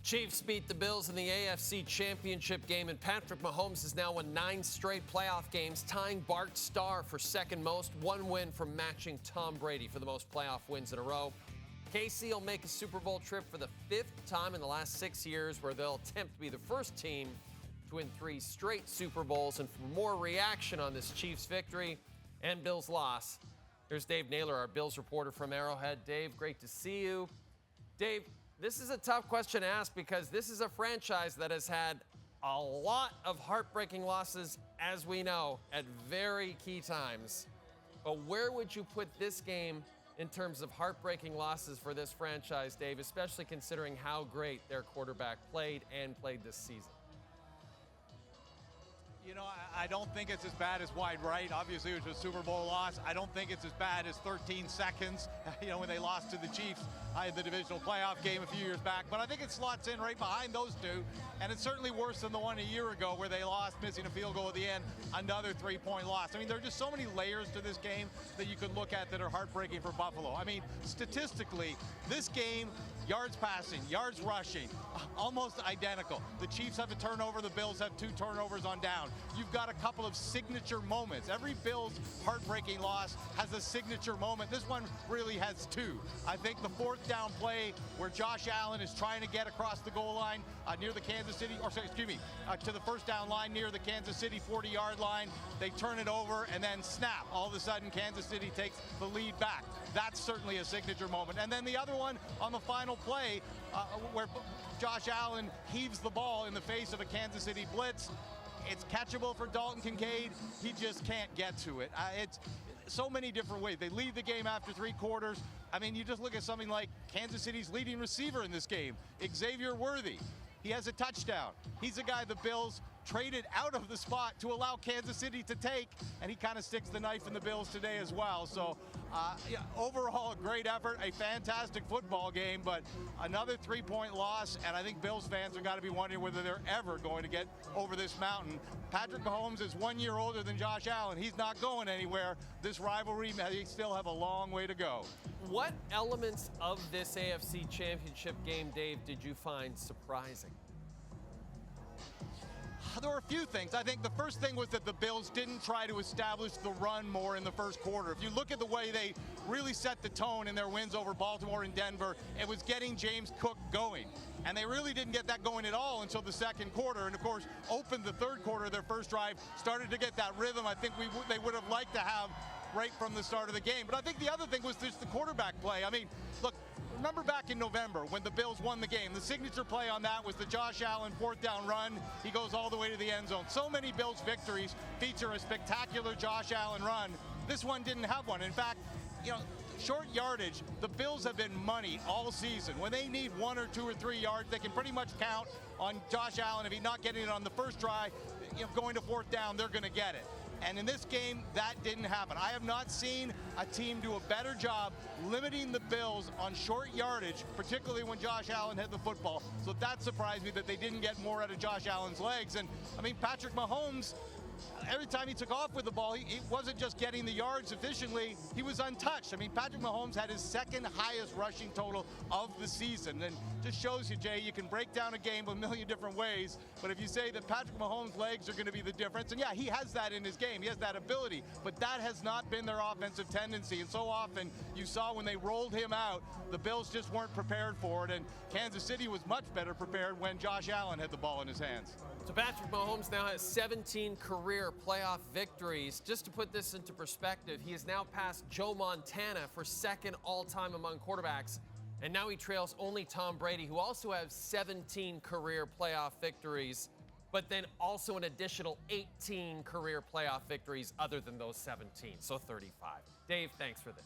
Chiefs beat the Bills in the AFC Championship game, and Patrick Mahomes has now won 9 straight playoff games, tying Bart Starr for second most, one win from matching Tom Brady for the most playoff wins in a row. KC will make a Super Bowl trip for the 5th time in the last 6 years, where they'll attempt to be the first team to win 3 straight Super Bowls. And for more reaction on this Chiefs victory and Bills loss, here's Dave Naylor, our Bills reporter from Arrowhead. Dave, great to see you. Dave, this is a tough question to ask because this is a franchise that has had a lot of heartbreaking losses, as we know, at very key times. But where would you put this game in terms of heartbreaking losses for this franchise, Dave, especially considering how great their quarterback played this season? You know, I don't think it's as bad as wide right. Obviously, it was a Super Bowl loss. I don't think it's as bad as 13 seconds, when they lost to the Chiefs in the divisional playoff game a few years back. But I think it slots in right behind those two. And it's certainly worse than the one a year ago where they lost, missing a field goal at the end, another 3-point loss. I mean, there are just so many layers to this game that you could look at that are heartbreaking for Buffalo. I mean, statistically, this game, yards passing, yards rushing, almost identical. The Chiefs have a turnover, the Bills have 2 turnovers on down. You've got a couple of signature moments. Every Bills heartbreaking loss has a signature moment. This one really has 2. I think the 4th down play where Josh Allen is trying to get across the goal line near the Kansas City, to the 1st down line near the Kansas City 40-yard line. They turn it over and then snap. All of a sudden, Kansas City takes the lead back. That's certainly a signature moment. And then the other one on the final play where Josh Allen heaves the ball in the face of a Kansas City blitz. It's catchable for Dalton Kincaid. He just can't get to it. It's so many different ways. They lead the game after 3 quarters. I mean, you just look at something like Kansas City's leading receiver in this game, Xavier Worthy. He has a touchdown. He's a guy the Bills traded out of the spot to allow Kansas City to take, and he kind of sticks the knife in the Bills today as well. So overall, a great effort, a fantastic football game, but another 3-point loss, and I think Bills fans have got to be wondering whether they're ever going to get over this mountain. Patrick Mahomes is 1 year older than Josh Allen. He's not going anywhere. This rivalry, they still have a long way to go. What elements of this AFC Championship game, Dave, did you find surprising? There were a few things. I think the first thing was that the Bills didn't try to establish the run more in the first quarter. If you look at the way they really set the tone in their wins over Baltimore and Denver, it was getting James Cook going. And they really didn't get that going at all until the second quarter. And, of course, opened the third quarter, their first drive, started to get that rhythm I think they would have liked to have right from the start of the game. But I think the other thing was just the quarterback play. I mean, look, remember back in November when the Bills won the game, the signature play on that was the Josh Allen 4th down run. He goes all the way to the end zone. So many Bills victories feature a spectacular Josh Allen run. This one didn't have one. In fact, short yardage, the Bills have been money all season. When they need 1 or 2 or 3 yards, they can pretty much count on Josh Allen. If he's not getting it on the first try, going to 4th down, they're going to get it. And in this game, that didn't happen. I have not seen a team do a better job limiting the Bills on short yardage, particularly when Josh Allen hit the football. So that surprised me that they didn't get more out of Josh Allen's legs. And, I mean, Patrick Mahomes, every time he took off with the ball, he wasn't just getting the yards efficiently, he was untouched. I mean, Patrick Mahomes had his 2nd highest rushing total of the season. And just shows you, Jay, you can break down a game a million different ways, but if you say that Patrick Mahomes' legs are going to be the difference, and yeah, he has that in his game, he has that ability, but that has not been their offensive tendency. And so often you saw when they rolled him out, the Bills just weren't prepared for it, and Kansas City was much better prepared when Josh Allen had the ball in his hands. So Patrick Mahomes now has 17 career playoff victories. Just to put this into perspective, he has now passed Joe Montana for 2nd all-time among quarterbacks. And now he trails only Tom Brady, who also has 17 career playoff victories, but then also an additional 18 career playoff victories other than those 17, so 35. Dave, thanks for this.